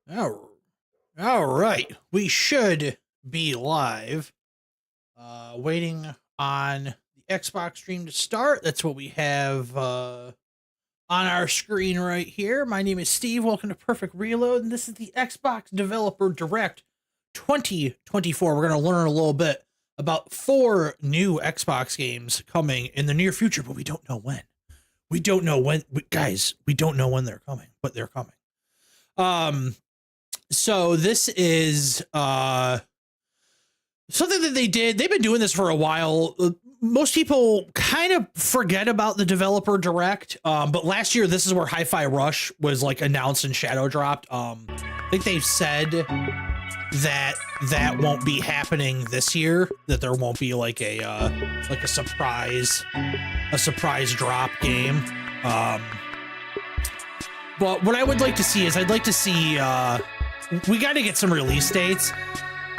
Oh, all right. We should be live. Waiting on the Xbox stream to start. That's what we have on our screen right here. My name is Steve. Welcome to Perfect Reload, and this is the Xbox Developer Direct 2024. We're going to learn a little bit about 4 new Xbox games coming in the near future, but we don't know when. We don't know when, guys. We don't know when they're coming, but they're coming. So this is something that they did. They've been doing this for a while. Most people kind of forget about the developer direct, but last year this is where Hi-Fi Rush was like announced and shadow dropped. I think they've said that that won't be happening this year, that there won't be like a surprise drop game. But what I would like to see is I'd like to see we got to get some release dates.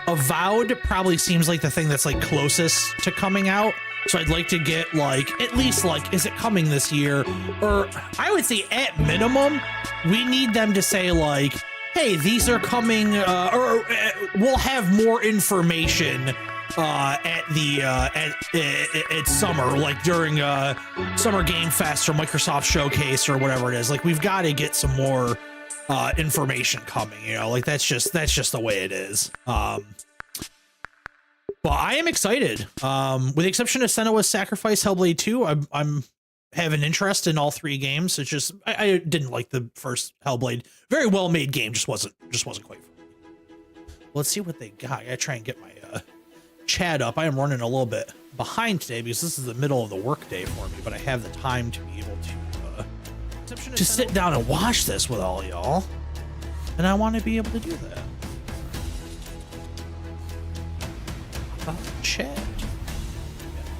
Avowed probably seems like the thing that's like closest to coming out. So I'd like to get like, at least like, is it coming this year? Or I would say at minimum, we need them to say like, hey, these are coming, or we'll have more information at summer, like during Summer Game Fest or Microsoft Showcase or whatever it is. Like we've got to get some more information coming, you know, like that's just the way it is. But I am excited. With the exception of Senua's Sacrifice, Hellblade II, I'm have an interest in all 3 games. It's just I didn't like the first Hellblade. Very well made game, just wasn't quite for me. Let's see what they got. I gotta try and get my chat up. I am running a little bit behind today because this is the middle of the workday for me, but I have the time to be able to sit down and watch this with all y'all, and I want to be able to do that. Chat.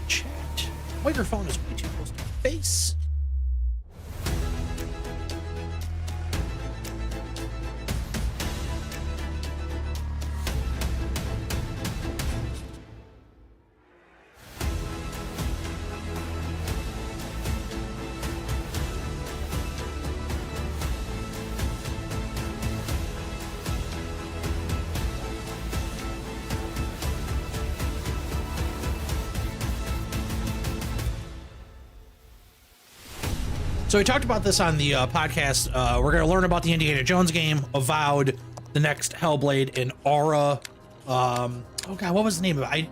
Chat. Microphone is way too close to my face. So we talked about this on the podcast. We're going to learn about the Indiana Jones game, Avowed, the next Hellblade, and Ara. Oh God, what was the name of it?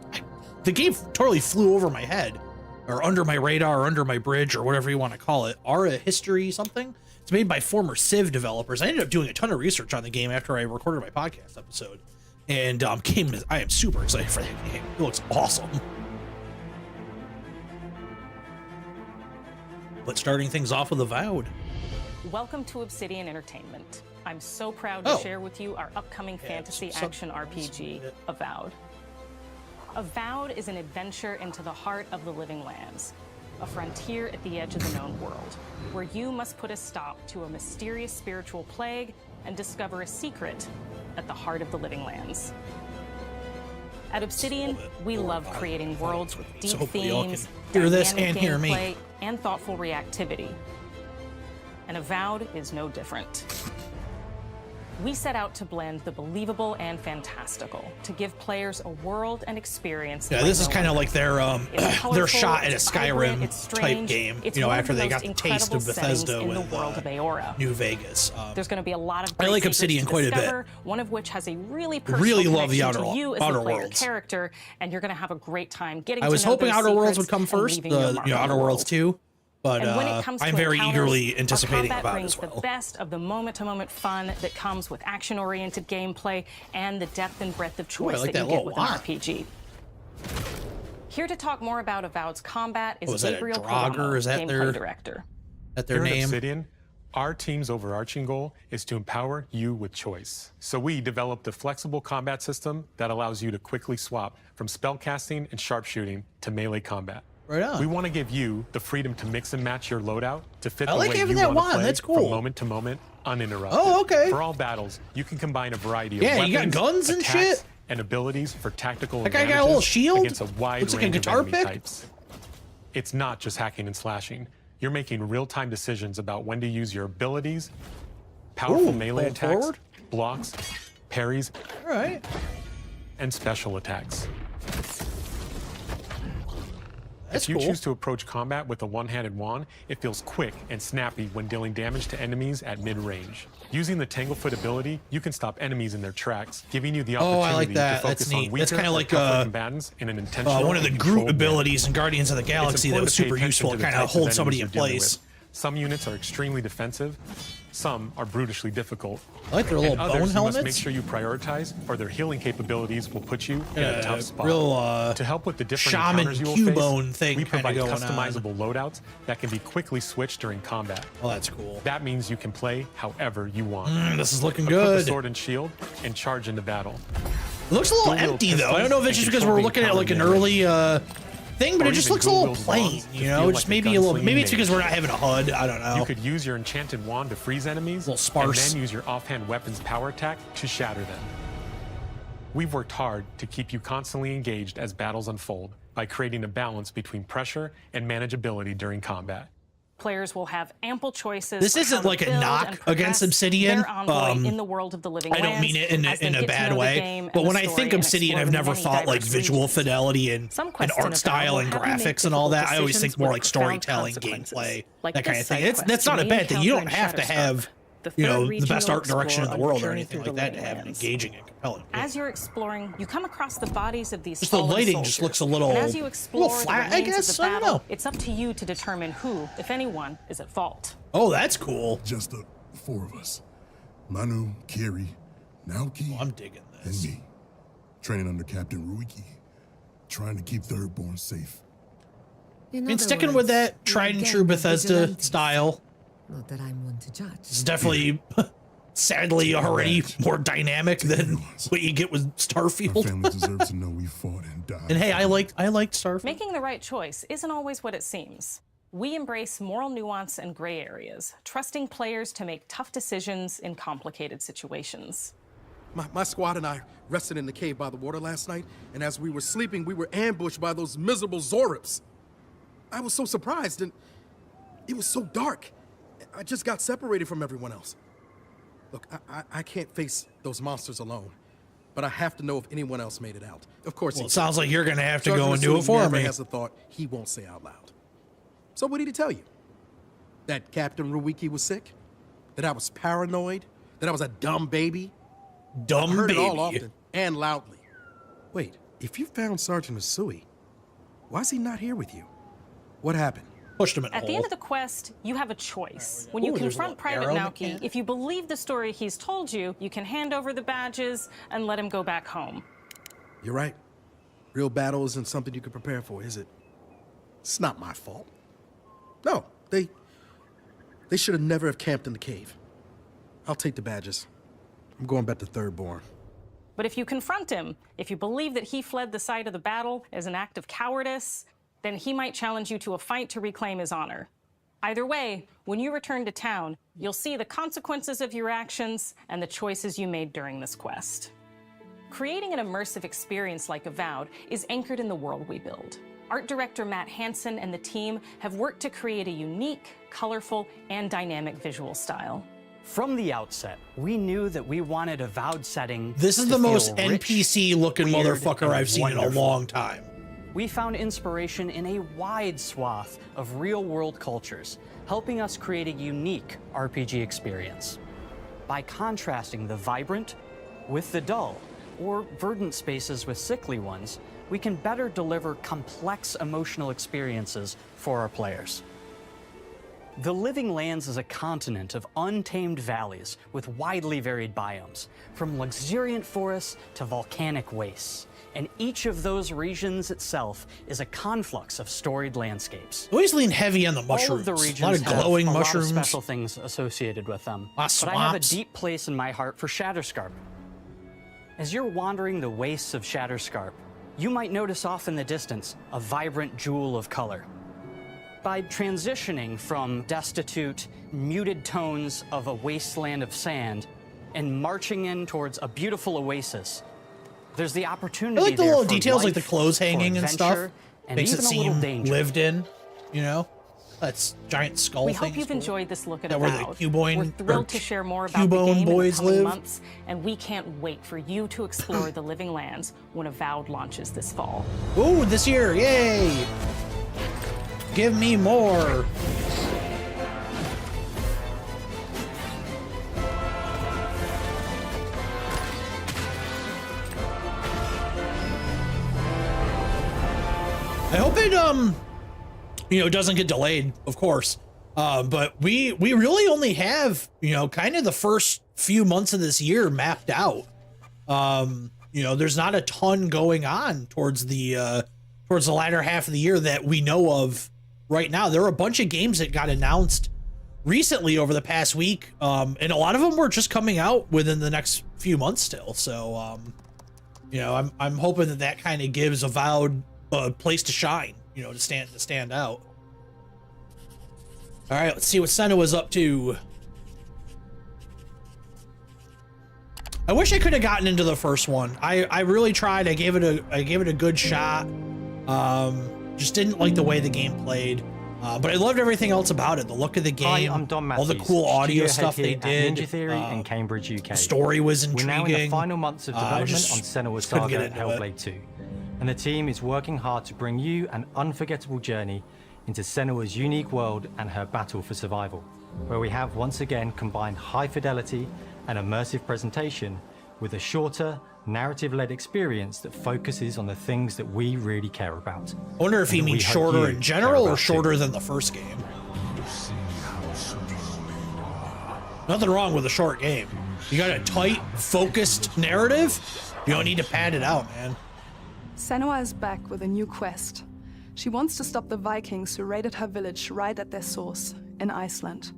The game totally flew over my head, or under my radar, or under my bridge, or whatever you want to call it. Ara History something. It's made by former Civ developers. I ended up doing a ton of research on the game after I recorded my podcast episode, and I am super excited for that game. It looks awesome. But starting things off with Avowed. Welcome to Obsidian Entertainment. I'm so proud to share with you our upcoming fantasy action RPG, Avowed. Avowed is an adventure into the heart of the living lands, a frontier at the edge of the known world, where you must put a stop to a mysterious spiritual plague and discover a secret at the heart of the living lands. At Obsidian, we love creating worlds with deep themes, hear this and hear me, and thoughtful reactivity. And Avowed is no different. We set out to blend the believable and fantastical to give players a world and experience. Yeah, this is kind of like their shot at a Skyrim type game, you know, after they got the taste of Bethesda with New Vegas. There's going to be a lot of I like Obsidian quite a bit. One of which has a really personal love the to you as Outer a player Worlds character, and you're going to have a great time getting. I was hoping Outer Worlds would come first, the Outer Worlds 2. But I'm very eagerly anticipating Avowed as well. The best of the moment-to-moment fun that comes with action-oriented gameplay and the depth and breadth of choice that you get with an RPG. Here to talk more about Avowed's combat is Gabriel Colombo, gameplay director. At their name. Here at Obsidian, our team's overarching goal is to empower you with choice. So we developed a flexible combat system that allows you to quickly swap from spellcasting and sharpshooting to melee combat. Right on. We want to give you the freedom to mix and match your loadout to fit the like way you having that want to wand. play That's cool. from moment to moment, uninterrupted. Oh, okay. For all battles, you can combine a variety of Yeah, weapons, you got guns and attacks, shit. and abilities for tactical That guy got a advantages little shield. against a wide Looks like a range guitar of enemy pick. types. It's not just hacking and slashing. You're making real-time decisions about when to use your abilities, powerful melee attacks, blocks, parries, All right. and special attacks. That's If you cool. choose to approach combat with a one-handed wand, it feels quick and snappy when dealing damage to enemies at mid-range. Using the Tanglefoot ability, you can stop enemies in their tracks, giving you the opportunity I like that. to focus That's neat. on weaker That's kinda or like, tougher combatants in an intentional one of the and Groot controlled manner. abilities in Guardians of the Galaxy that It's was important to pay super attention useful to to the kind of types of hold somebody in enemies you're dealing place. with. Some units are extremely defensive, some are brutally difficult. I like their little And bone others, you must make helmets. sure you prioritize, or their healing capabilities will put you in a tough spot. Real To help with the different shaman encounters you will Cubone face, thing we kinda provide going on. customizable loadouts that can be quickly switched during combat. Oh, that's cool. That means you can play however you want. This is looking Equip a good. sword and shield and charge into battle. It looks a little Dual-wield empty though. I don't pistols know if it's and just because we're control looking at like an being early thing, but Or it just even looks a little dual-wield plain. wands to You know, feel just like a maybe a little. gunslinging Maybe it's because mage. we're not having a HUD. I don't know. You could use your enchanted wand to freeze enemies, little sparse. and then use your offhand weapon's power attack to shatter them. We've worked hard to keep you constantly engaged as battles unfold by creating a balance between pressure and manageability during combat. Players will have ample choices. This for isn't how to like a build knock and against progress Obsidian. their envoy in the world of the living I don't mean it lands in as a they get to bad know the way, game but and when the I story think and Obsidian, explore I've the never many thought like diverse visual regions. fidelity and Some quests in art Avowed style will and have you make graphics and all that. difficult I always think decisions more with like profound storytelling, consequences, gameplay, like that kind this of thing. side That's quest not a you bad thing. You don't encounter in have to Shatterstar. have The you third know the region best you'll art direction in the explore on world or your journey anything through like the that to living have an lands. engaging and compelling game. As you're exploring, you come across the bodies of these Just the fallen lighting just soldiers. looks a little- And as you a explore little the flat, I remains of guess? the I don't battle, know. it's up to you to determine who, if anyone, is at fault. Oh, that's cool. Just the four of us. Manu, Kiri, Naoki, I'm digging and this. me. Training under Captain Ruiki. Trying to keep Thirdborn safe. I mean, sticking with that tried and true Bethesda style Not that I'm one to judge. is definitely, sadly, already more dynamic than what you get with Our Starfield. families deserve to know we fought and died. And hey, I liked Starfield. Making the right choice isn't always what it seems. We embrace moral nuance and gray areas, trusting players to make tough decisions in complicated situations. My squad and I rested in the cave by the water last night, and as we were sleeping, we were ambushed by those miserable Zorips. I was so surprised, and it was so dark. I just got separated from everyone else. Look, I can't face those monsters alone, but I have to know if anyone else made it out. Of course, Well, it sounds like you're gonna have to go Sergeant and do it Masudi for never me. has a thought he won't say out loud. So what did he tell you? That Captain Ruiki was sick? That I was paranoid? That I was a dumb baby? Dumb Heard baby. it all often and loudly. Wait, if you found Sergeant Masui, why is he not here with you? What happened? Pushed him in a At the hole. end of the quest, you have a choice. When you Ooh, there's a confront little Private arrow Naoki, mechanic. if you believe the story he's told you, you can hand over the badges and let him go back home. You're right. Real battle isn't something you can prepare for, is it? It's not my fault. No, they should have never have camped in the cave. I'll take the badges. I'm going back to Thirdborn. But if you confront him, if you believe that he fled the site of the battle as an act of cowardice, then he might challenge you to a fight to reclaim his honor. Either way, when you return to town, you'll see the consequences of your actions and the choices you made during this quest. Creating an immersive experience like Avowed is anchored in the world we build. Art director Matt Hansen and the team have worked to create a unique, colorful, and dynamic visual style. From the outset, we knew that we wanted a Avowed setting. This is to the feel most rich, NPC looking weird, motherfucker and I've seen in a wonderful. long time. We found inspiration in a wide swath of real-world cultures, helping us create a unique RPG experience. By contrasting the vibrant with the dull, or verdant spaces with sickly ones, we can better deliver complex emotional experiences for our players. The Living Lands is a continent of untamed valleys with widely varied biomes, from luxuriant forests to volcanic wastes. And each of those regions itself is a conflux of storied landscapes. Always lean heavy on the All mushrooms. of the A regions lot of glowing have a mushrooms. lot of special things associated with them. Lot of But I have a swamps. deep place in my heart for Shatterscarp. As you're wandering the wastes of Shatterscarp, you might notice off in the distance a vibrant jewel of color. By transitioning from destitute, muted tones of a wasteland of sand and marching in towards a beautiful oasis, there's the opportunity I like the there little for details, like the life, clothes for hanging and stuff. adventure, and Makes it even a little seem danger. lived in, you know? That's giant skull We things. hope you've enjoyed this look at that where the Avowed. Cuboid- We're or thrilled to share more about the Cubone game in the boys coming live. months, and we can't wait for you to explore the Living Lands when Avowed launches this fall. Ooh, this year, yay! Give me more. I hope it doesn't get delayed, of course. But we really only have, kind of the first few months of this year mapped out. There's not a ton going on towards the latter half of the year that we know of right now. There are a bunch of games that got announced recently over the past week, and a lot of them were just coming out within the next few months still. So, I'm hoping that kind of gives Avowed a place to shine, to stand out. All right, let's see what Senua was up to. I wish I could have gotten into the first one. I really tried. I gave it a good shot. Just didn't like the way the game played. But I loved everything else about it. The look of the game, Hi, I'm Don all the Matthews, cool audio studio head stuff they here at did. Ninja Theory in Cambridge, UK. The story was We're intriguing. now in the final months of development just on Senua's couldn't get Saga into it. Hellblade II, and the team is working hard to bring you an unforgettable journey into Senua's unique world and her battle for survival, where we have once again combined high fidelity and immersive presentation with a shorter, narrative-led experience that focuses on the things that we really care about. I wonder if he And we means hope shorter you in care general or about shorter too. than the first game. Nothing wrong with a short game. You got a tight, focused narrative. You don't need to pad it out, man. Senua is back with a new quest. She wants to stop the Vikings who raided her village right at their source, in Iceland.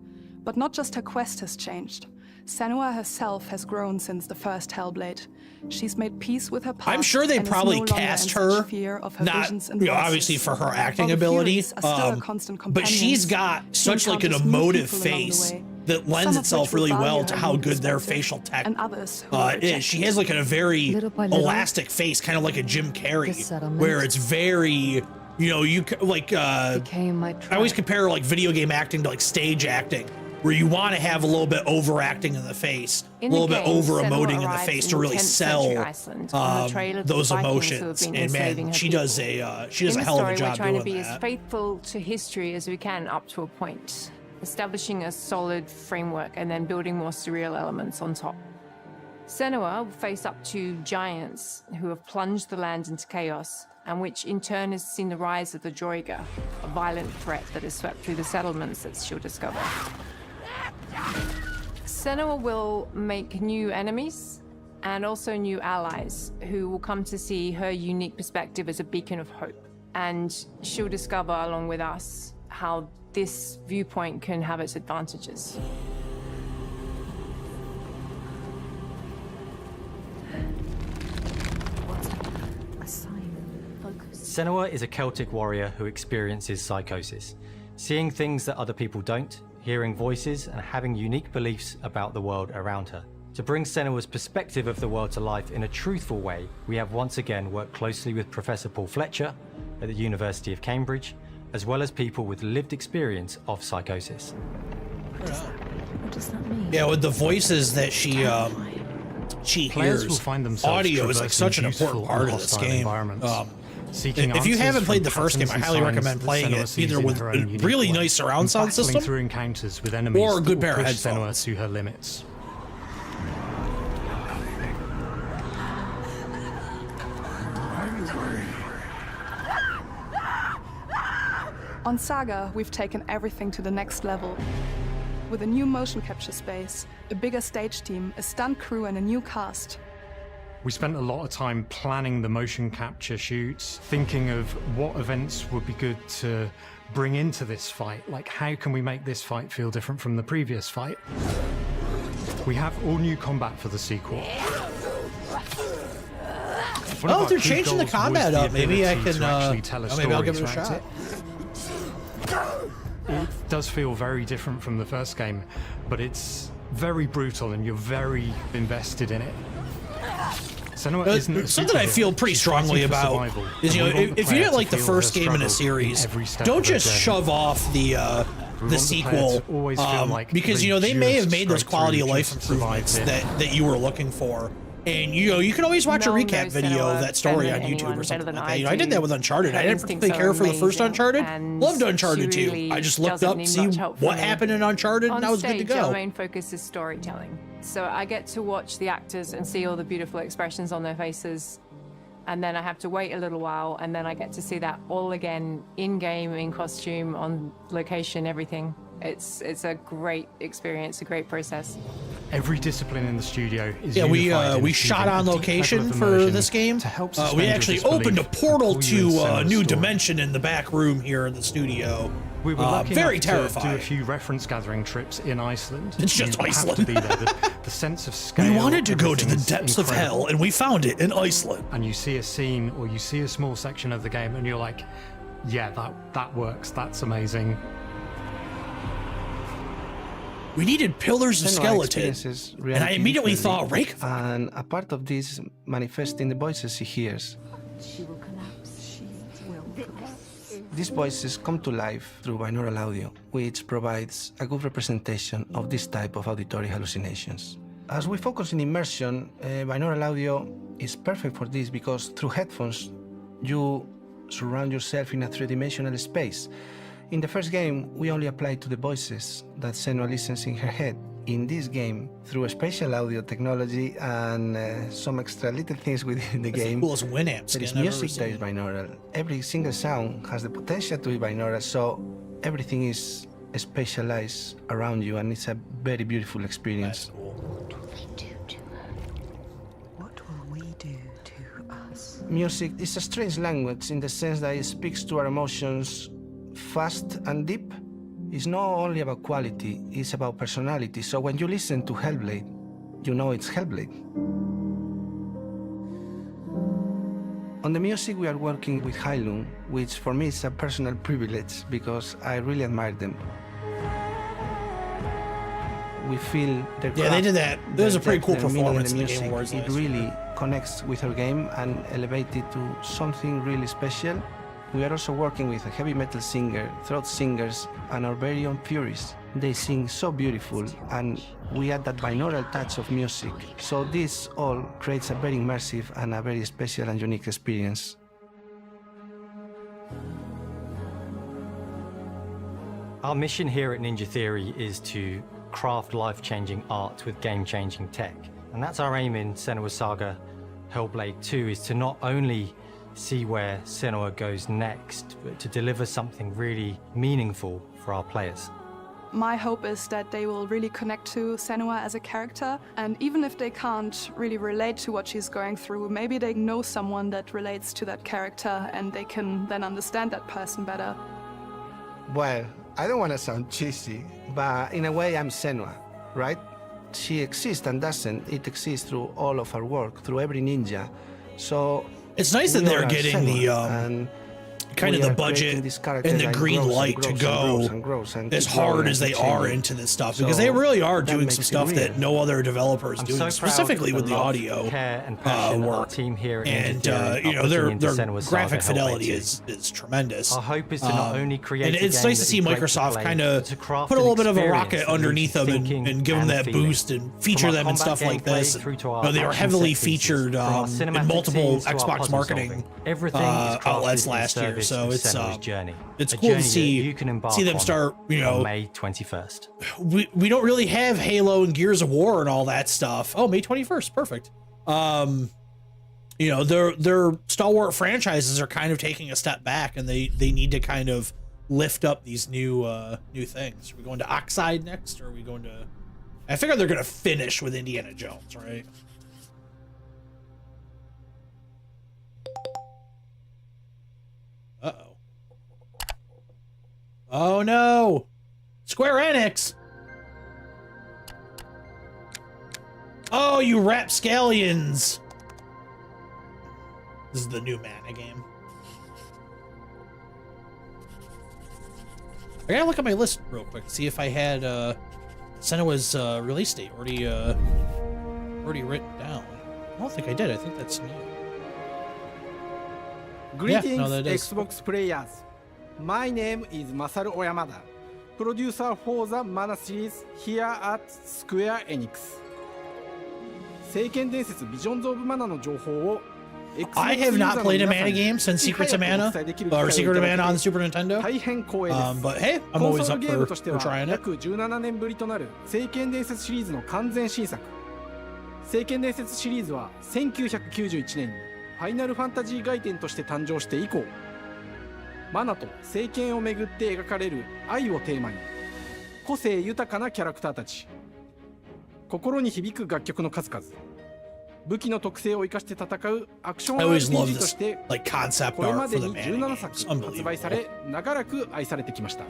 But not just her quest has changed. Senua herself has grown since the first Hellblade. She's made peace with her past. I'm sure they and is probably no longer cast in her, such fear of her not visions and obviously voices. for her acting While the ability, Furies are still her constant but she's companions, got she such like an encounters new emotive people along the face way, that some lends of itself which will really well value to her how unique good their perspective, facial tech and others who will is. reject She it. has like a very Little by little, elastic face, kind of like a Jim the Carrey, settlement where it's very, became my I always compare like video game acting to like stage acting, where you want to have a little bit overacting in the face, In a little the bit game, over Senua emoting in the arrives face in to really 10th sell century Iceland on the trail of the those Vikings who have emotions. been And enslaving man, her she does people. a In the hell of a story, job we're trying doing to be that. as faithful to history as we can up to a point, establishing a solid framework and then building more surreal elements on top. Senua will face up to giants who have plunged the land into chaos, and which in turn has seen the rise of the Droiga, a violent threat that has swept through the settlements that she'll discover. Senua will make new enemies and also new allies who will come to see her unique perspective as a beacon of hope. And she'll discover, along with us, how this viewpoint can have its advantages. Senua is a Celtic warrior who experiences psychosis, seeing things that other people don't, hearing voices, and having unique beliefs about the world around her. To bring Senua's perspective of the world to life in a truthful way, we have once again worked closely with Professor Paul Fletcher at the University of Cambridge, as well as people with lived experience of psychosis. What does that mean? Yeah, with the voices that she Players will hears, find themselves audio is like traversing such an important beautiful part and of this hostile game. environments, seeking If you answers haven't played from the first game, I patterns and highly signs recommend that playing Senua it sees either in with her a own unique really way, nice surround and sound battling system through encounters with enemies or a that good will pair of push Senua headphones. to her limits. On Saga, we've taken everything to the next level. With a new motion capture space, a bigger stage team, a stunt crew, and a new cast. We spent a lot of time planning the motion capture shoots, thinking of what events would be good to bring into this fight. Like, how can we make this fight feel different from the previous fight? We have all new combat for the sequel. One of Oh, our they're key changing the goals was combat the up. Maybe I ability can. to actually tell a Maybe I'll story give it a throughout shot. it. It does feel very different from the first game, but it's very brutal and you're very invested in it. Senua isn't a something I superhero. feel pretty She's strongly fighting for about survival, is, you know, and we want the if you player didn't to like the feel first her game in a struggle series, every step don't of her just journey. shove off the want the sequel, player to always feel like because, they you know, they may have just made those straight quality of through, life just survived improvements it. that you were looking for. And, you know, you can always watch a No one recap knows video of Senua that story better on than YouTube anyone, or something better like than that. You know, I did that with Uncharted. Her I didn't instincts particularly are care for the first amazing, Uncharted. and Loved Uncharted she 2. really I just looked doesn't up, need see much help what from me. happened in Uncharted, On and I was good to stage, our go. main focus is storytelling. So I get to watch the actors and see all the beautiful expressions on their faces. And then I have to wait a little while, and then I get to see that all again, in-game, in costume, on location, everything. It's a great experience, a great process. Every discipline in the studio is we shot on location for this game. We actually opened a portal to a new dimension in the back room here in the studio. We were lucky very enough terrifying. to do a few reference gathering trips in Iceland. It's just You have Iceland. to be there. The sense of scale. We wanted to go to the everything is depths of incredible. hell, and we found it in Iceland. And you see a scene or you see a small section of the game, and you're like, "Yeah, that works. That's amazing." We needed pillars of skeleton, and I immediately thought Rake. And a part of this manifests in the voices he hears. She will collapse. She will collapse. These voices come to life through binaural audio, which provides a good representation of this type of auditory hallucinations. As we focus in immersion, binaural audio is perfect for this because through headphones, you surround yourself in a three-dimensional space. In the first game, we only applied to the voices that Senua listens in her head. In this game, through a spatial audio technology and some extra little things within the game, Coolest Winamp there is skin I've ever music that is seen. binaural. Every single sound has the potential to be binaural, so everything is spatialized around you, and it's a very beautiful experience. What will we do to us? Music is a strange language in the sense that it speaks to our emotions fast and deep. It's not only about quality, it's about personality. So when you listen to Hellblade, you know it's Hellblade. On the music, we are working with Heilung, which for me is a personal privilege because I really admire them. We feel their Yeah, they did craft, that. That was a pretty cool their meaning in performance the in the Game music. Awards It last year. really connects with our game and elevates it to something really special. We are also working with a heavy metal singer, throat singers, and our very own Furies. They sing so beautiful, and we add that binaural touch of music. So this all creates a very immersive and a very special and unique experience. Our mission here at Ninja Theory is to craft life-changing art with game-changing tech. And that's our aim in Senua Saga Hellblade 2, is to not only see where Senua goes next, but to deliver something really meaningful for our players. My hope is that they will really connect to Senua as a character, and even if they can't really relate to what she's going through, maybe they know someone that relates to that character and they can then understand that person better. Well, I don't want to sound cheesy, but in a way I'm Senua, right? She exists and doesn't. It exists through all of our work, through every ninja. So It's nice that we all they're are getting Senua, the and kind of we the are creating budget this character and the that green grows and light to grows and go grows and grows and as keeps growing hard and as they keeps are changing. into this stuff, So because they really are that doing makes some it stuff that real. no other developer is I'm doing, so proud specifically of with the the love, audio care and passion that our work. team here at Ninja And Theory you are know, putting their into Senua Saga graphic Hellblade fidelity 2. is tremendous. Our hope is to not only create and a it's game nice to that see is great to Microsoft play, kind but of to craft put a an little bit of a experience rocket that underneath leaves you them thinking and give them and that feeling. boost and From feature our them and combat stuff like gameplay this. through to You our know, they were action heavily set pieces, featured from our in cinematic multiple scenes to our Xbox puzzle marketing solving. Everything is crafted outlets in last year, service so of it's Senua's journey. it's A cool to journey that see you can embark them on start, you know, on May 21st. we don't really have Halo and Gears of War and all that stuff. Oh, May 21st, perfect. You know, their stalwart franchises are kind of taking a step back, and they need to kind of lift up these new things. Are we going to Oxide next, or are we going to? I figure they're going to finish with Indiana Jones, right? Uh-oh. Oh no! Square Enix! Oh, you rapscallions! This is the new Mana game. I gotta look at my list real quick, see if I had Senua's release date already written down. I don't think I did. I think that's new. Greetings, that is. Xbox players. My name is Masaru Oyamada, producer for the Mana series here at Square Enix. 聖剣伝説 Visions of Mana の情報を I have not played a Mana game since Secrets of Mana, or Secret of Mana on the Super Nintendo. 大変光栄です。 But hey, I'm always up コンソールゲーム for として for は trying it. 約17年ぶりとなる聖剣伝説シリーズの完全新作。聖剣伝説シリーズは1991年にファイナルファンタジー外伝として誕生して以降、マナと聖剣をめぐって描かれる愛をテーマに、個性豊かなキャラクターたち、心に響く楽曲の数々、武器の特性を生かして戦うアクション I always love RPG と this して like concept これま art で for に the Mana 17 games. 作発売され、長らく愛されてきました。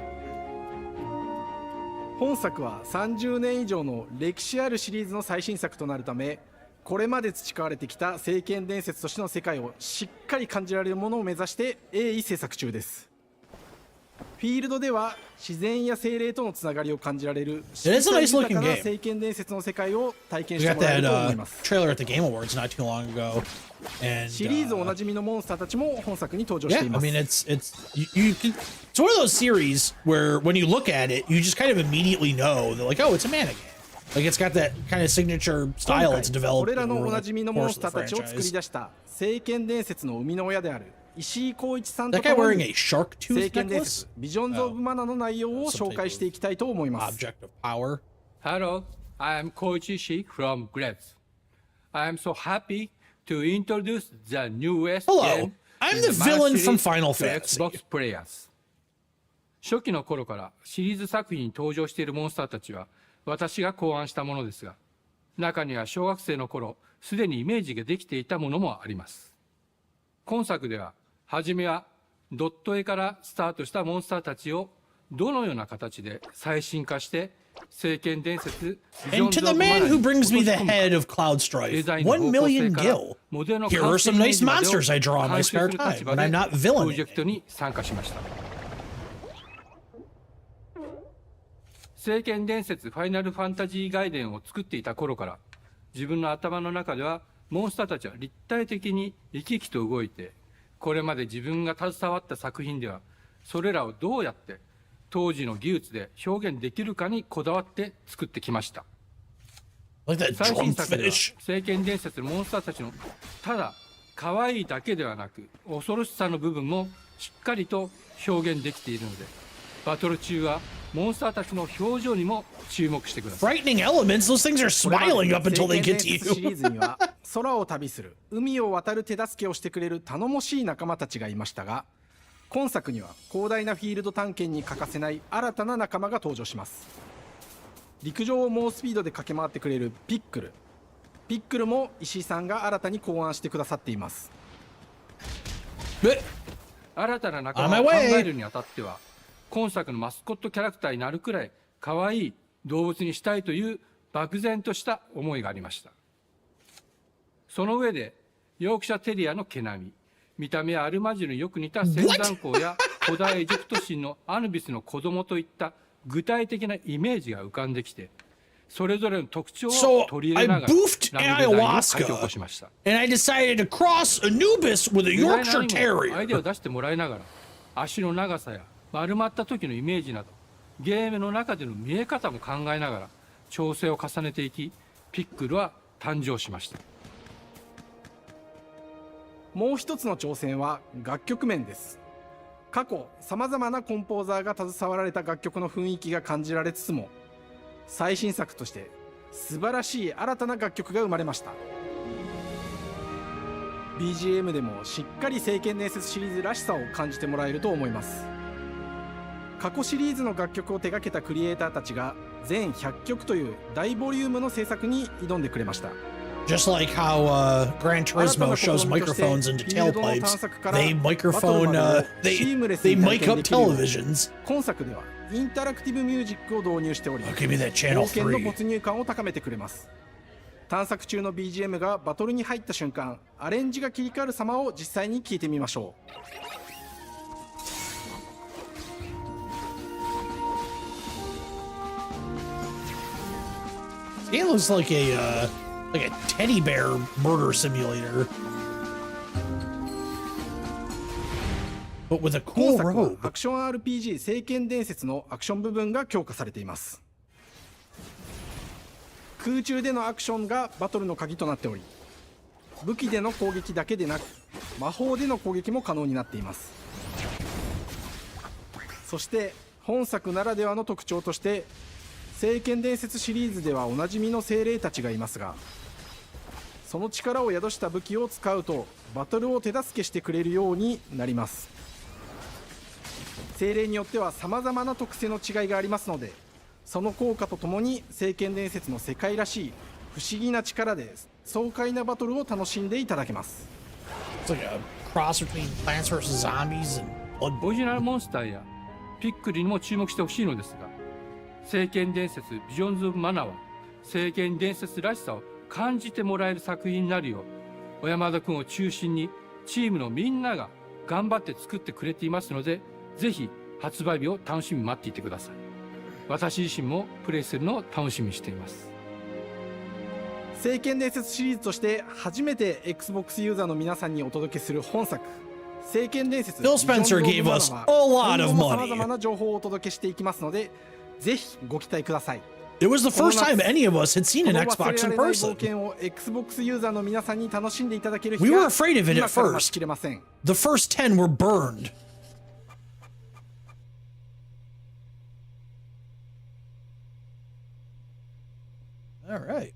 本作は30年以上の歴史あるシリーズの最新作となるため、これまで培われてきた聖剣伝説としての世界をしっかり感じられるものを目指して鋭意制作中です。フィールドでは自然や精霊とのつながりを感じられる It is a nice looking 豊かな game. 聖剣伝説の世界を体験 We して got もらえ that ると思います。 trailer at the Game Awards not too long ago, and シリーズおなじみのモンスターたちも本作に登場して yeah, い I ます。 mean you can. It's one of those series where when you look at it, you just kind of immediately know that like, oh, it's a Mana game. Like it's got that kind of signature style it's こ developed れらの over おな the じみのモン course スタ of ー the たちを作り franchise. 出した聖剣伝説の生みの親である石井浩一さんと That guy 共 wearing に a shark 聖 tooth 剣伝 necklace? 説ビジョンズ・オブ・マナの内容を紹介していきたいと思います。 Object of power. Hello, I am Koichi Ishii from Grabs. I am so happy to introduce the newest Hello, game I'm in the villain Mana from series Final to Fantasy. Xbox players. 初期の頃からシリーズ作品に登場しているモンスターたちは私が考案したものですが、中には小学生の頃すでにイメージができていたものもあります。今作では初めはドット絵からスタートしたモンスターたちをどのような形で最新化して聖剣伝説 And to the man who brings me the head of Cloud Strife, 1 million gil. Here are some nice monsters I draw in my spare time when I'm not プロ villaining. ジェクトに参加しました。聖剣伝説ファイナルファンタジー外伝を作っていた頃から自分の頭の中ではモンスターたちは立体的に生き生きと動いて、これまで自分が携わった作品ではそれらをどうやって当時の技術で表現できるかにこだわって作ってきました。 Like that 最新作では drumfish. 聖剣伝説のモンスターたちのただ可愛いだけではなく恐ろしさの部分もしっかりと表現できているので、バトル中はモンスターたちの表情にも注目してください。 Frightening elements, those things are これまで smiling up until they 聖剣 get 伝 to 説シリ you. ーズには空を旅する海を渡る手助けをしてくれる頼もしい仲間たちがいましたが、今作には広大なフィールド探検に欠かせない新たな仲間が登場します。陸上を猛スピードで駆け回ってくれるピックルも石井さんが新たに考案してくださっています。新たな仲間を考えるにあたっては今作のマスコットキャラクターになるくらい可愛い動物にしたいという漠然とした思いがありました。その上でヨークシャテリアの毛並み、見た目やアルマジルによく似た仙山港や古代エジプト神のアヌビスの子供といった具体的なイメージが浮かんできて、それぞれの特徴を取り入れながら boofed ラムデザインを書き起こしました。 and I decided to cross Anubis with a デザイナ Yorkshire ーにもアイデアを Terrier. 出してもらいながら足の長さや丸まった時のイメージなどゲームの中での見え方も考えながら調整を重ねていき、ピックルは誕生しました。もう一つの挑戦は楽曲面です。過去さまざまなコンポーザーが携わられた楽曲の雰囲気が感じられつつも、最新作として素晴らしい新たな楽曲が生まれました。 BGM でもしっかり聖剣伝説シリーズらしさを感じてもらえると思います。過去シリーズの楽曲を手掛けたクリエイターたちが全100曲という大ボリュームの制作に挑んでくれました。 Just like how Gran Turismo shows microphones into tailpipes, they microphone, they mic up televisions. 今作ではインタラクティブミュージックを導入しており、 Give me that channel 冒険の 3. 没入感を高めてくれます。探索中の BGM がバトルに入った瞬間、アレンジが切り替わる様を実際に聞いてみましょう。 It looks like a like a teddy bear murder simulator. But with a 本 cool 作は robe. アクション RPG 聖剣伝説のアクション部分が強化されています。空中でのアクションがバトルの鍵となっており、武器での攻撃だけでなく魔法での攻撃も可能になっています。そして本作ならではの特徴として聖剣伝説シリーズではおなじみの精霊たちがいますが、その力を宿した武器を使うとバトルを手助けしてくれるようになります。精霊によっては様々な特性の違いがありますので、その効果とともに聖剣伝説の世界らしい不思議な力で爽快なバトルを楽しんでいただけます。 It's like a cross between Plants vs. Zombies and Blood. オリジナルモンスターやピックリにも注目してほしいのですが、聖剣伝説ビジョンズ・オブ・マナは聖剣伝説らしさを感じてもらえる作品になるよう、小山田君を中心にチームのみんなが頑張って作ってくれていますので、ぜひ発売日を楽しみに待っていてください。私自身もプレイするのを楽しみにしています。聖剣伝説シリーズとして初めて Xbox ユーザーの皆さんにお届けする本作、聖剣伝説 Phil Spencer gave us a lot of money. 様々な情報をお届けしていきますので、ぜひご期待ください。 It was the first time any of us had seen an この Xbox 忘 in れられない冒 person. 険を Xbox ユーザーの皆さんに楽しんでいただける日 We were が afraid of it 今 at から待ち first. きれません。 The first 10 were burned. All right.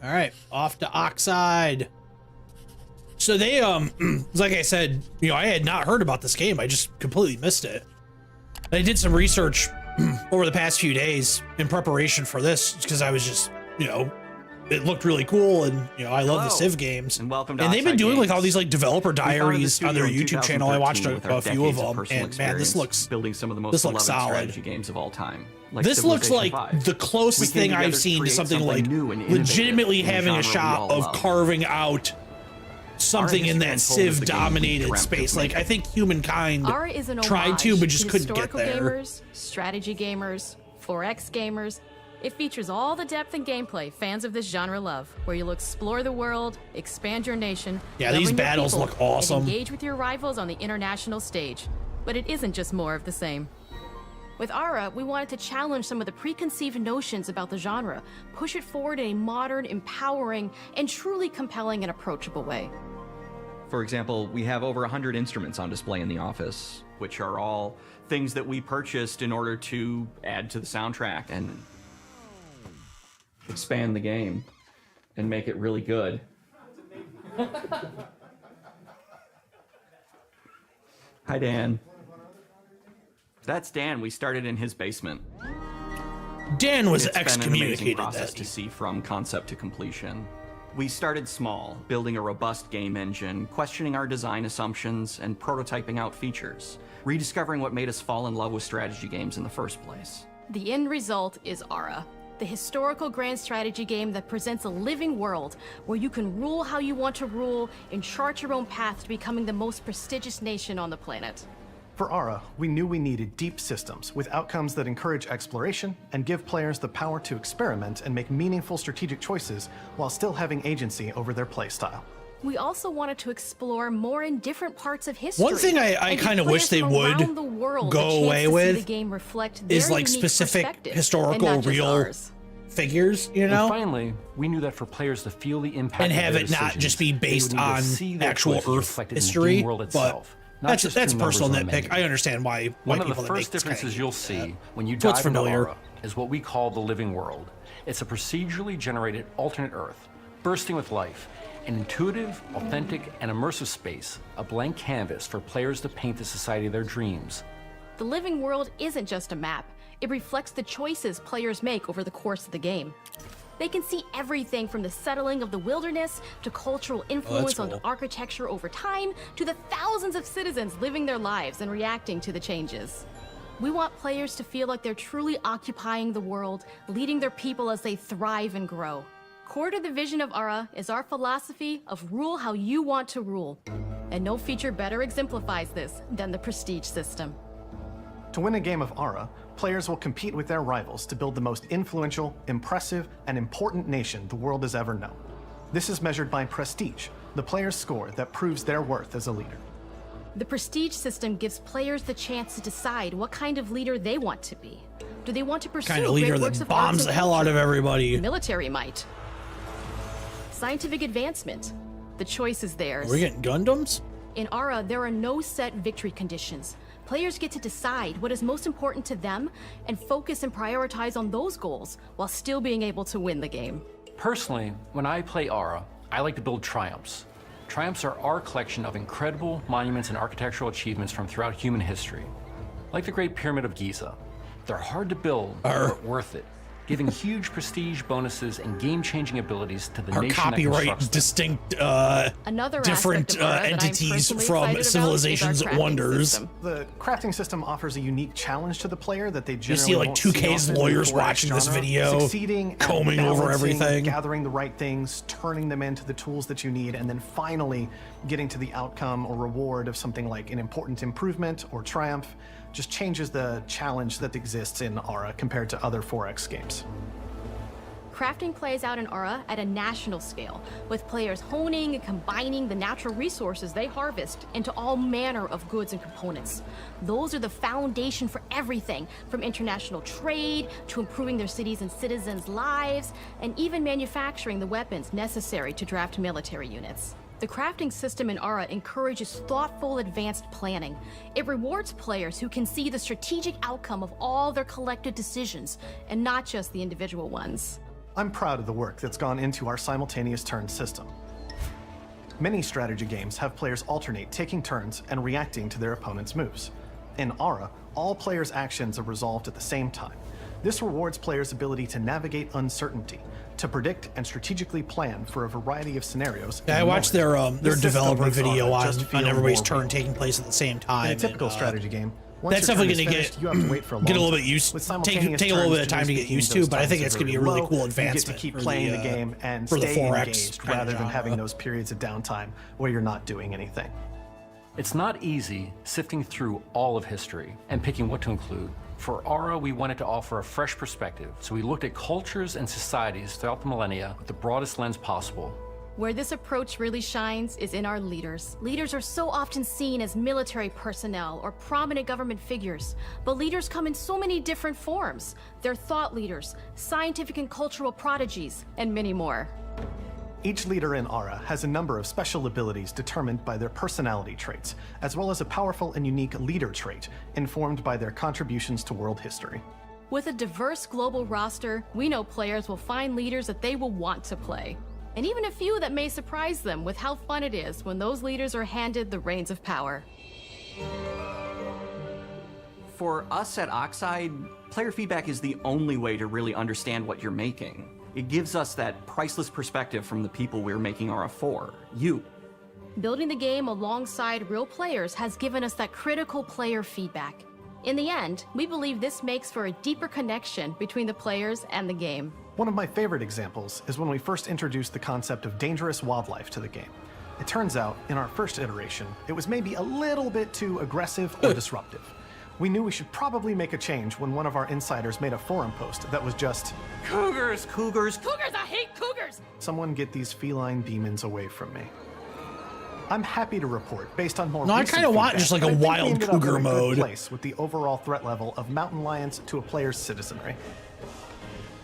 All right, off to Oxide. So they like I said, you know, I had not heard about this game. I just completely missed it. I did some research over the past few days in preparation for this because I was just, you know, it looked really cool, and you know, I love the Civ games. And welcome to and they've been Oxide doing Games. like all these like developer We founded the diaries on their studio in YouTube channel. I watched 2013 with our a few of decades them, personal and man, this experience looks building some of the most this looks beloved solid. strategy games of all time. Like This looks Civilization like 5. the closest We came thing I've together to seen to create something like new and innovative legitimately in a having a genre we shot all of love. carving out something in History that Untold is Civ the game we dominated dreamt of space. Like I making. think humankind Ara is an tried to, homage but just couldn't get historical there. gamers, strategy gamers, 4X gamers. It features all the depth and gameplay fans of this genre love, where you'll explore the world, expand your nation, Yeah, these govern your battles people, look awesome. and engage with your rivals on the international stage. But it isn't just more of the same. With Ara, we wanted to challenge some of the preconceived notions about the genre, push it forward in a modern, empowering, and truly compelling and approachable way. For example, we have over 100 instruments on display in the office, which are all things that we purchased in order to add to the soundtrack and expand the game and make it really good. Hi, Dan. That's Dan. We started in his basement. Dan was It's been an amazing excommunicated process that to see from concept to completion. We started small, building a robust game engine, questioning our design assumptions, and prototyping out features, rediscovering what made us fall in love with strategy games in the first place. The end result is Ara, the historical grand strategy game that presents a living world where you can rule how you want to rule and chart your own path to becoming the most prestigious nation on the planet. For Ara, we knew we needed deep systems with outcomes that encourage exploration and give players the power to experiment and make meaningful strategic choices while still having agency over their playstyle. We also wanted to explore more in different parts of history. One thing I kind of wish they would go away with is like specific historical real figures, you know? And finally, we knew that for players to feel the impact and of have their it not decisions, just be they based would need to on see their actual choices Earth reflected in the history, game world but itself, not just that's through personal numbers on a nitpick. menu. I understand why One of people the that make first this kind differences of you'll games see when you So it's dive into familiar. Ara is what we call the living world. It's a procedurally generated alternate Earth, bursting with life, an intuitive, authentic, and immersive space, a blank canvas for players to paint the society of their dreams. The living world isn't just a map. It reflects the choices players make over the course of the game. They can see everything from the settling of the wilderness to cultural influence on cool. architecture over time to the thousands of citizens living their lives and reacting to the changes. We want players to feel like they're truly occupying the world, leading their people as they thrive and grow. Core to the vision of Ara is our philosophy of rule how you want to rule. And no feature better exemplifies this than the prestige system. To win a game of Ara, players will compete with their rivals to build the most influential, impressive, and important nation the world has ever known. This is measured by prestige, the player's score that proves their worth as a leader. The prestige system gives players the chance to decide what kind of leader they want to be. Do they want to pursue Kind of leader great works that of arts bombs and the hell out of everybody. military might, scientific advancement? The choice is theirs. Are we getting Gundams? In Ara, there are no set victory conditions. Players get to decide what is most important to them and focus and prioritize on those goals while still being able to win the game. Personally, when I play Ara, I like to build triumphs. Triumphs are our collection of incredible monuments and architectural achievements from throughout human history. Like the Great Pyramid of Giza. They're hard to build, but worth it, giving huge prestige bonuses and game-changing abilities to the Our nation copyright that constructs distinct Another different aspect of Ara that I'm entities personally from excited about Civilization's is our crafting wonders. system. The crafting system offers a unique challenge to the player that they You generally see like won't 2K's often in lawyers 4X watching this genre. video, Succeeding at combing over balancing, everything. gathering the right things, turning them into the tools that you need, and then finally getting to the outcome or reward of something like an important improvement or triumph just changes the challenge that exists in Ara compared to other 4X games. Crafting plays out in Ara at a national scale, with players honing and combining the natural resources they harvest into all manner of goods and components. Those are the foundation for everything, from international trade to improving their cities and citizens' lives, and even manufacturing the weapons necessary to draft military units. The crafting system in Ara encourages thoughtful, advanced planning. It rewards players who can see the strategic outcome of all their collective decisions, and not just the individual ones. I'm proud of the work that's gone into our simultaneous turn system. Many strategy games have players alternate taking turns and reacting to their opponent's moves. In Ara, all players' actions are resolved at the same time. This rewards players' ability to navigate uncertainty, to predict and strategically plan for a variety of scenarios. Yeah, I watched their developer video on feel everybody's more turn real. taking place at the same time. In a typical and, strategy game, once that's your turn definitely is going finished, to you have to wait for a get a long little bit time. used, With take simultaneous a little turns, bit of time to get generally used speaking, to, but I those think times it's are going to be a very really low. cool You advancement. get to keep for playing the game and for the stay 4X engaged kind of rather than having genre. those periods of downtime where you're not doing anything. It's not easy sifting through all of history and picking what to include. For Ara, we wanted to offer a fresh perspective, so we looked at cultures and societies throughout the millennia with the broadest lens possible. Where this approach really shines is in our leaders. Leaders are so often seen as military personnel or prominent government figures, but leaders come in so many different forms. They're thought leaders, scientific and cultural prodigies, and many more. Each leader in Ara has a number of special abilities determined by their personality traits, as well as a powerful and unique leader trait informed by their contributions to world history. With a diverse global roster, we know players will find leaders that they will want to play. And even a few that may surprise them with how fun it is when those leaders are handed the reins of power. For us at Oxide, player feedback is the only way to really understand what you're making. It gives us that priceless perspective from the people we're making Ara for, you. Building the game alongside real players has given us that critical player feedback. In the end, we believe this makes for a deeper connection between the players and the game. One of my favorite examples is when we first introduced the concept of dangerous wildlife to the game. It turns out, in our first iteration, it was maybe a little bit too aggressive or disruptive. We knew we should probably make a change when one of our insiders made a forum post that was just, "Cougars, cougars, Cougars, I hate cougars! Someone get these feline demons away from me. I'm happy to report, based on more No, I recent kinda want feedback, just like a I think we wild ended up cougar in a good mode. place with the overall threat level of mountain lions to a player's citizenry.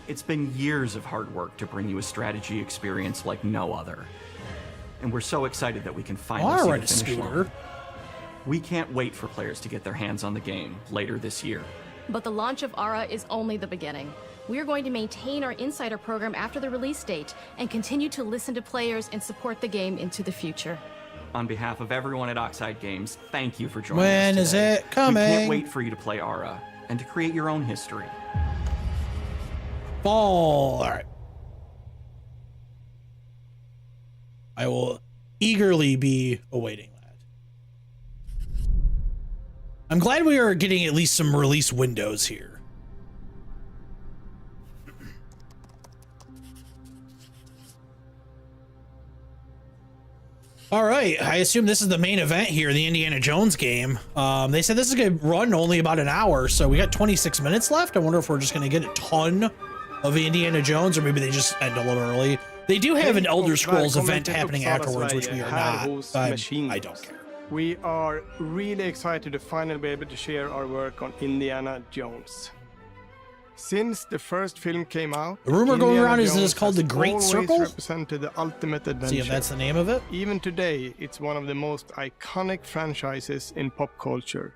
It's been years of hard work to bring you a strategy experience like no other. And we're so excited that we can finally see Alright, the finish Scooter. line. We can't wait for players to get their hands on the game later this year. But the launch of Ara is only the beginning. We are going to maintain our insider program after the release date and continue to listen to players and support the game into the future. On behalf of everyone at Oxide Games, thank you for joining us When is today. it coming? We can't wait for you to play Ara and to create your own history. Fall. All right. I will eagerly be awaiting that. I'm glad we are getting at least some release windows here. All right, I assume this is the main event here, the Indiana Jones game. They said this is gonna run only about an hour, so we got 26 minutes left. I wonder if we're just gonna get a ton of Indiana Jones, or maybe they just end a little early. They do have an Elder Scrolls event happening afterwards, which we are not. I don't care. We are really excited to finally be able to share our work on Indiana Jones. Since the first film came out, the rumor going around is Jones this called the Great Circle? Represented the ultimate adventure. See if that's the name of it. Even today, it's one of the most iconic franchises in pop culture.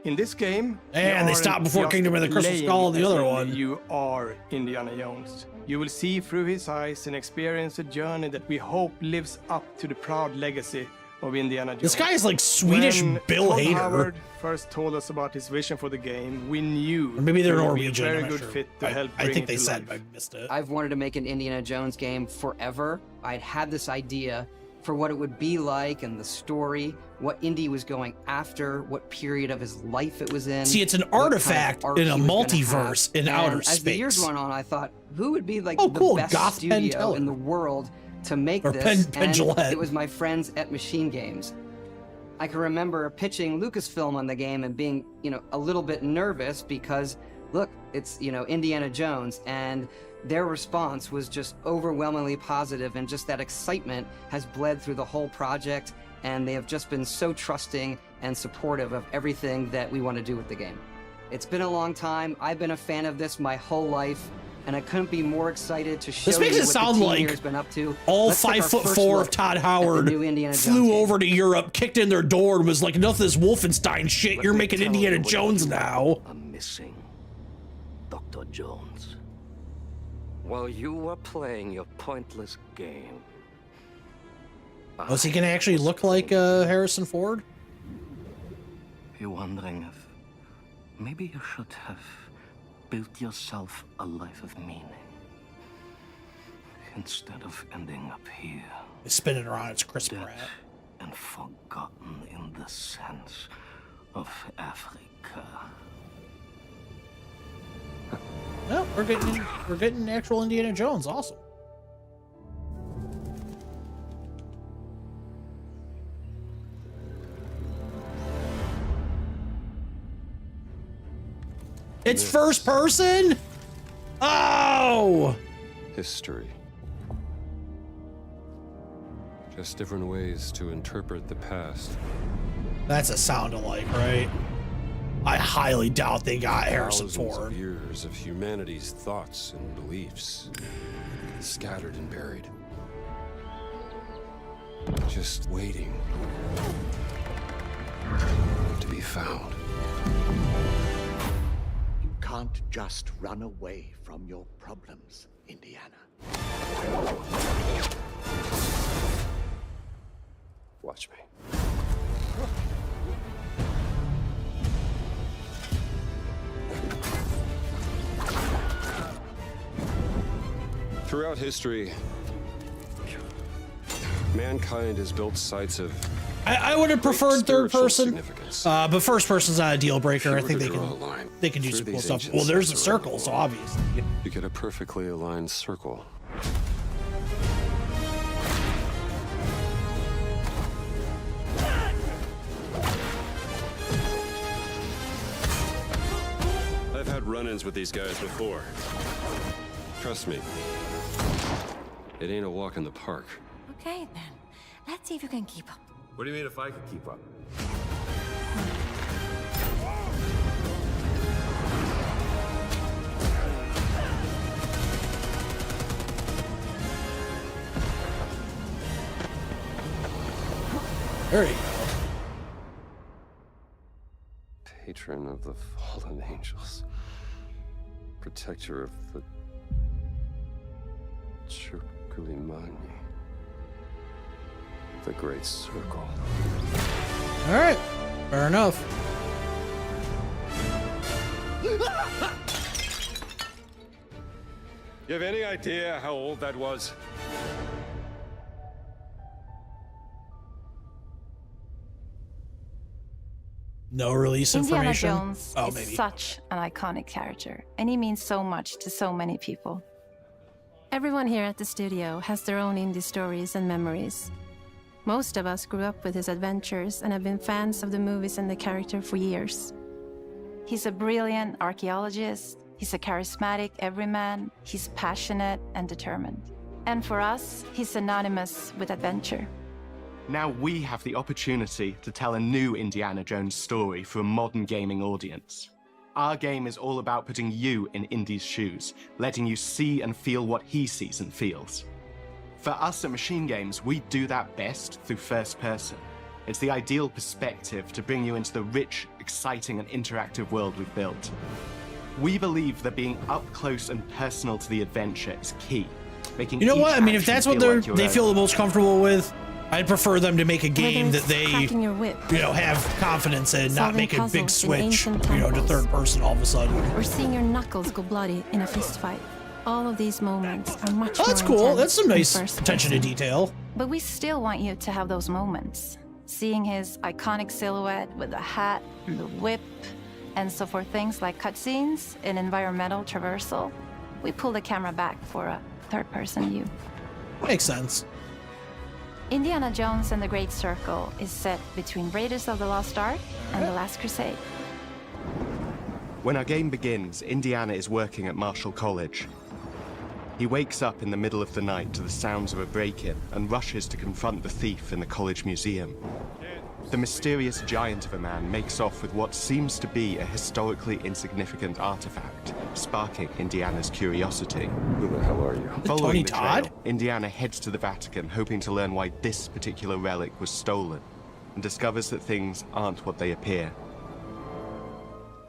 In this game, and they stopped before Kingdom of the Crystal Skull, the other one. You are Indiana Jones. You will see through his eyes and experience a journey that we hope lives up to the proud legacy of Indiana Jones. This guy is like Swedish when Bill Todd Hader. Howard first told us about his vision for the game, we knew Or maybe they're it would Norwegian. be a very I'm not good sure. fit to help I bring think it they to said life. I missed it. I've wanted to make an Indiana Jones game forever. I'd had this idea for what it would be like and the story, what Indy was going after, what period of his life it was in. See, it's an what kind of artifact arc in a he was gonna multiverse have. in And outer as the years space. went on, I thought, who would be like Oh, the cool, best Goth Penn studio Teller. in the world to make Or this? Penn And Gillette. it was my friends at Machine Games. I can remember pitching Lucasfilm on the game and being, a little bit nervous because, look, it's, Indiana Jones, and their response was just overwhelmingly positive, and just that excitement has bled through the whole project, and they have just been so trusting and supportive of everything that we want to do with the game. It's been a long time. I've been a fan of this my whole life, and I couldn't be more excited to show This makes you it what sound the team like here has been up to. all Let's take our 5'4" first of look Todd at the Howard new Indiana Jones flew game. over to Europe, kicked in their door, and was like, "Enough of this Wolfenstein shit. You're making Indiana Jones now." I'm missing Dr. Jones. While you were playing your pointless game. Was he gonna actually look like Harrison Ford? You're wondering if maybe you should have built yourself a life of meaning instead of ending up here. It's spinning around. It's Chris Dead Pratt. and forgotten in the sense of Africa. No, we're getting actual Indiana Jones. Awesome. It's first person? Oh! History. Just different ways to interpret the past. That's a sound alike, right? I highly doubt they got Harrison Thousands Ford. of years of humanity's thoughts and beliefs, scattered and buried. Just waiting to be found. You can't just run away from your problems, Indiana. Watch me. Throughout history, mankind has built sites of I would have preferred third spiritual person, significance. but first person's not a deal breaker. I If you think were they to draw can a line do through some cool these stuff. ancient Well, there's a sites around the circle, so world, obviously. you get a perfectly aligned circle. I've had run-ins with these guys before. Trust me, it ain't a walk in the park. Okay, then. Let's see if you can keep up. What do you mean if I could keep up? There you go. Patron of the fallen angels. Protector of the Circulimani. The Great Circle. All right, fair enough. You have any idea how old that was? No release Indiana information. Jones Oh, is maybe. such an iconic character, and he means so much to so many people. Everyone here at the studio has their own indie stories and memories. Most of us grew up with his adventures and have been fans of the movies and the character for years. He's a brilliant archaeologist, he's a charismatic everyman, he's passionate and determined. And for us, he's synonymous with adventure. Now we have the opportunity to tell a new Indiana Jones story for a modern gaming audience. Our game is all about putting you in Indy's shoes, letting you see and feel what he sees and feels. For us at Machine Games, we do that best through first person. It's the ideal perspective to bring you into the rich, exciting, and interactive world we've built. We believe that being up close and personal to the adventure is key. Making You know each what? I mean, if action that's what feel like your they own. feel the most comfortable with, I'd prefer them to make a game that they, cracking your whip, have confidence in, not solving make a big puzzles in switch, ancient to temples, third person all of a sudden. or seeing your knuckles go bloody in a fist fight. All of these moments are much Oh, more that's cool. intense That's some in nice first attention to person. detail. But we still want you to have those moments. Seeing his iconic silhouette with the hat and the whip. And so for things like cutscenes and environmental traversal, we pull the camera back for a third-person view. Makes sense. Indiana Jones and the Great Circle is set between Raiders of the Lost Ark and The Last Crusade. When our game begins, Indiana is working at Marshall College. He wakes up in the middle of the night to the sounds of a break-in and rushes to confront the thief in the college museum. The mysterious giant of a man makes off with what seems to be a historically insignificant artifact, sparking Indiana's curiosity. Who the hell are you? Following the trail, Indiana heads to the Vatican, hoping to learn why this particular relic was stolen, and discovers that things aren't what they appear.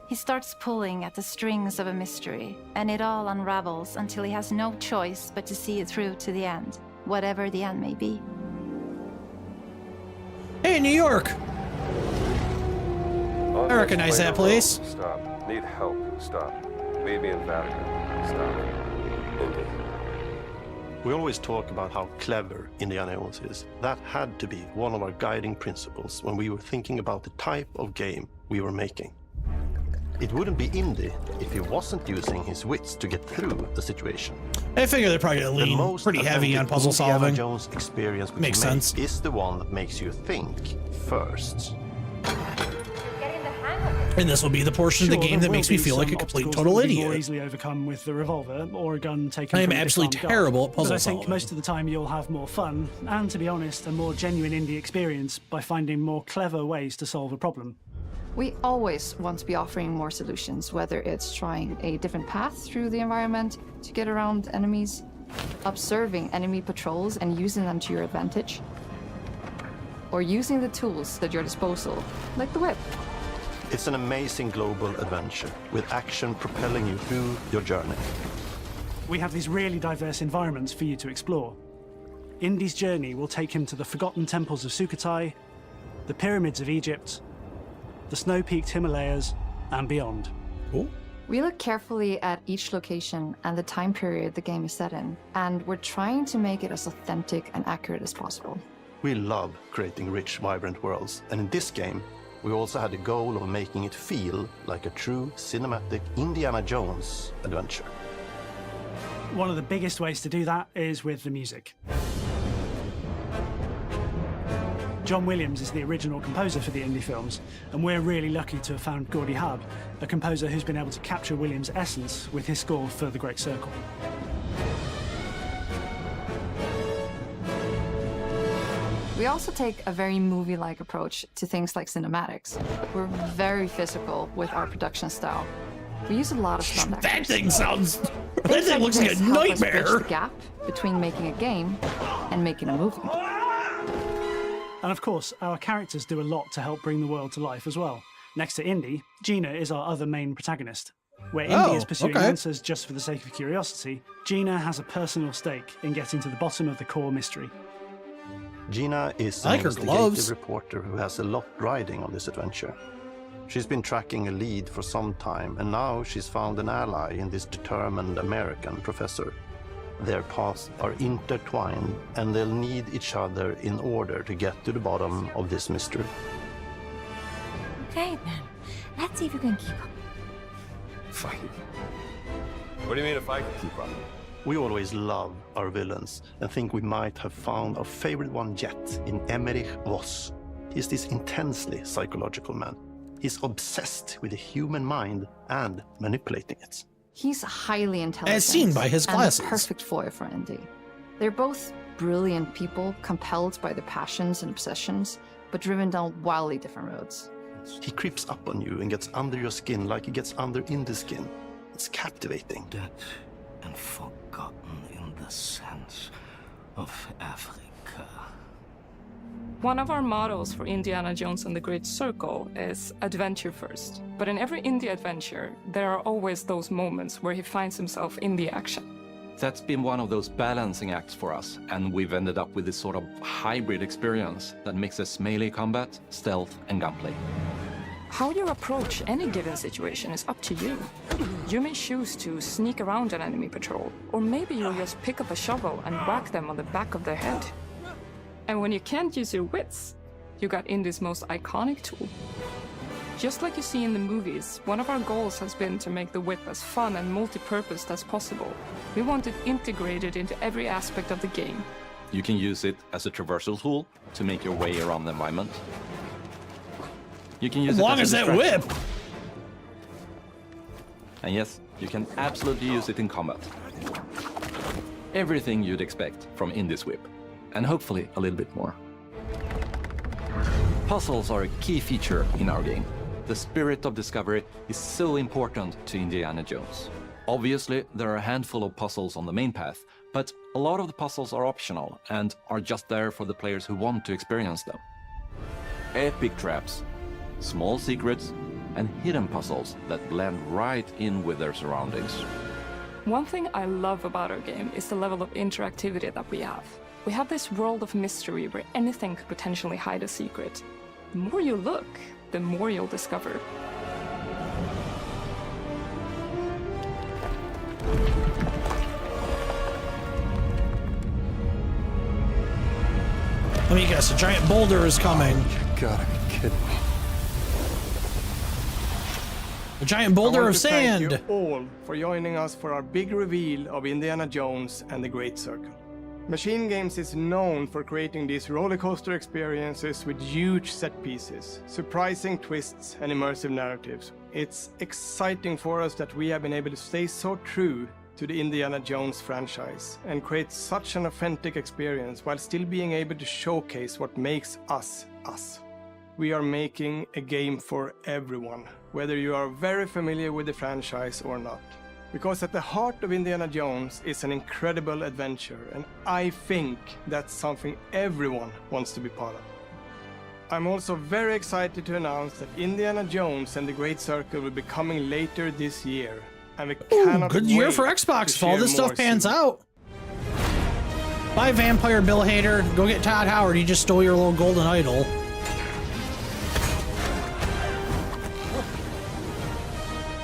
He starts pulling at the strings of a mystery, and it all unravels until he has no choice but to see it through to the end, whatever the end may be. Hey, New York! I recognize that place. Stop. Need help. Stop. Leave me in Vatican. Stop. Indy. We always talk about how clever Indiana Jones is. That had to be one of our guiding principles when we were thinking about the type of game we were making. It wouldn't be Indy if he wasn't using his wits to get through the situation. I figure they're probably going to lean pretty heavy on puzzle solving. Indiana Jones experience we Makes make sense. is the one that makes you think first. And this will be the portion of the game that makes me feel like a complete total More idiot. easily overcome with the revolver or a gun taken. I am from a absolutely disarmed guard. terrible at puzzle But I think solving. most of the time you'll have more fun and, to be honest, a more genuine indie experience by finding more clever ways to solve a problem. We always want to be offering more solutions, whether it's trying a different path through the environment to get around enemies, observing enemy patrols and using them to your advantage, or using the tools at your disposal, like the whip. It's an amazing global adventure with action propelling you through your journey. We have these really diverse environments for you to explore. Indy's journey will take him to the forgotten temples of Sukhothai, the pyramids of Egypt, the snow-peaked Himalayas, and beyond. Cool. We look carefully at each location and the time period the game is set in, and we're trying to make it as authentic and accurate as possible. We love creating rich, vibrant worlds, and in this game, we also had the goal of making it feel like a true cinematic Indiana Jones adventure. One of the biggest ways to do that is with the music. John Williams is the original composer for the indie films, and we're really lucky to have found Gordy Hub, a composer who's been able to capture Williams' essence with his score for The Great Circle. We also take a very movie-like approach to things like cinematics. We're very physical with our production style. We use a lot of stunt That actors. thing sounds... That Things thing like looks like a this help us bridge nightmare. the gap between making a game and making a movie. And of course, our characters do a lot to help bring the world to life as well. Next to Indy, Gina is our other main protagonist. Where Indy is pursuing answers just for the sake of curiosity, Gina has a personal stake in getting to the bottom of the core mystery. Gina is I an like her investigative gloves. reporter who has a lot riding on this adventure. She's been tracking a lead for some time, and now she's found an ally in this determined American professor. Their paths are intertwined, and they'll need each other in order to get to the bottom of this mystery. Okay, then. Let's see if you can keep up. Fight. What do you mean if I can keep up? We always love our villains and think we might have found our favorite one yet in Emmerich Voss. He's this intensely psychological man. He's obsessed with the human mind and manipulating it. He's highly intelligent. As seen by his glasses. And the perfect foil for Indy. They're both brilliant people, compelled by their passions and obsessions, but driven down wildly different roads. He creeps up on you and gets under your skin like he gets under Indy's skin. It's captivating. Dead and forgotten in the sense of Africa. One of our mottos for Indiana Jones and the Great Circle is adventure first. But in every indie adventure, there are always those moments where he finds himself in the action. That's been one of those balancing acts for us, and we've ended up with this sort of hybrid experience that mixes melee combat, stealth, and gunplay. How you approach any given situation is up to you. You may choose to sneak around an enemy patrol, or maybe you'll just pick up a shovel and whack them on the back of their head. And when you can't use your wits, you got Indy's most iconic tool. Just like you see in the movies, one of our goals has been to make the whip as fun and multi-purposed as possible. We want it integrated into every aspect of the game. You can use it as a traversal tool to make your way around the environment. You can use as long as that whip. And yes, you can absolutely use it in combat. Everything you'd expect from Indy's whip, and hopefully a little bit more. Puzzles are a key feature in our game. The spirit of discovery is so important to Indiana Jones. Obviously, there are a handful of puzzles on the main path, but a lot of the puzzles are optional and are just there for the players who want to experience them. Epic traps, small secrets, and hidden puzzles that blend right in with their surroundings. One thing I love about our game is the level of interactivity that we have. We have this world of mystery where anything could potentially hide a secret. The more you look, the more you'll discover. Let me guess, a giant boulder is coming. You gotta be kidding me. A giant boulder of sand. Thank you all for joining us for our big reveal of Indiana Jones and the Great Circle. Machine Games is known for creating these rollercoaster experiences with huge set pieces, surprising twists, and immersive narratives. It's exciting for us that we have been able to stay so true to the Indiana Jones franchise and create such an authentic experience while still being able to showcase what makes us us. We are making a game for everyone, whether you are very familiar with the franchise or not. Because at the heart of Indiana Jones is an incredible adventure, and I think that's something everyone wants to be part of. I'm also very excited to announce that Indiana Jones and the Great Circle will be coming later this year, and we cannot good wait year for to Xbox if all share this stuff more pans soon. out. Bye, Vampire Bill Hader. Go get Todd Howard. He just stole your little golden idol.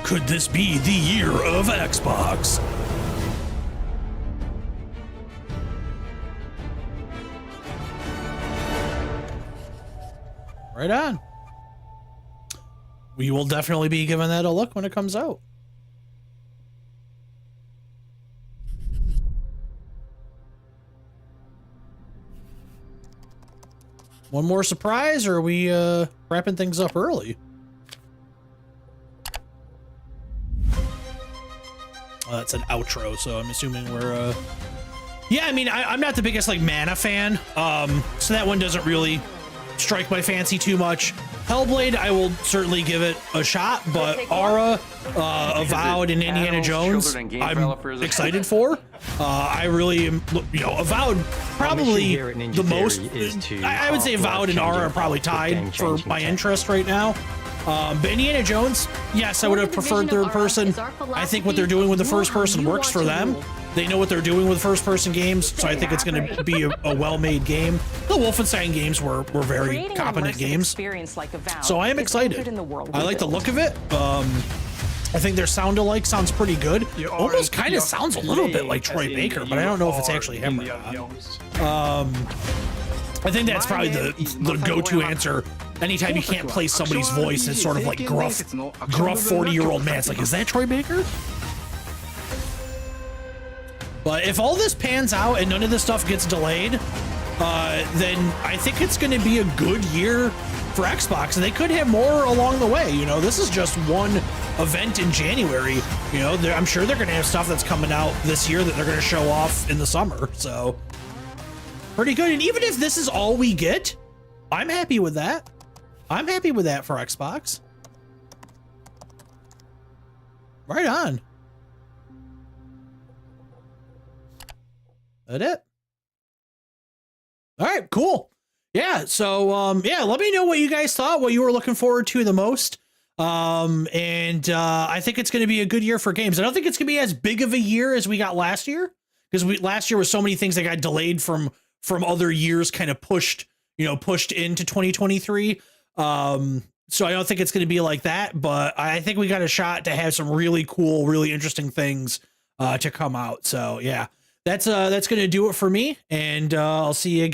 Could this be the year of Xbox? Right on. We will definitely be giving that a look when it comes out. One more surprise, or are we wrapping things up early? Well, that's an outro, so I'm assuming we're yeah, I mean, I'm not the biggest like Mana fan, so that one doesn't really strike my fancy too much. Hellblade, I will certainly give it a shot, but Ara, Avowed, and Indiana Jones, I'm excited for. I really am, you know, Avowed probably the most. I would say Avowed and Ara are probably tied for my interest right now. But Indiana Jones, yes, I would have preferred third person. I think what they're doing with the first person works for them. They know what they're doing with first person games, so I think it's going to be a well-made game. The Wolfenstein games were very competent games. So I am excited. I like the look of it. I think their sound-alike sounds pretty good. Almost kind of sounds a little bit like Troy Baker, but I don't know if it's actually him or not. I think that's probably the go-to answer. Anytime you can't place somebody's voice, it's sort of like gruff 40-year-old man. It's like, is that Troy Baker? But if all this pans out and none of this stuff gets delayed, then I think it's going to be a good year for Xbox, and they could have more along the way. You know, this is just one event in January. You know, I'm sure they're going to have stuff that's coming out this year that they're going to show off in the summer. So pretty good. And even if this is all we get, I'm happy with that. I'm happy with that for Xbox. Right on. That it? All right, cool. Yeah, so yeah, let me know what you guys thought, what you were looking forward to the most. And I think it's going to be a good year for games. I don't think it's going to be as big of a year as we got last year, because last year was so many things that got delayed from other years, kind of pushed into 2023. So I don't think it's going to be like that, but I think we got a shot to have some really cool, really interesting things to come out. So yeah, that's going to do it for me, and I'll see you again.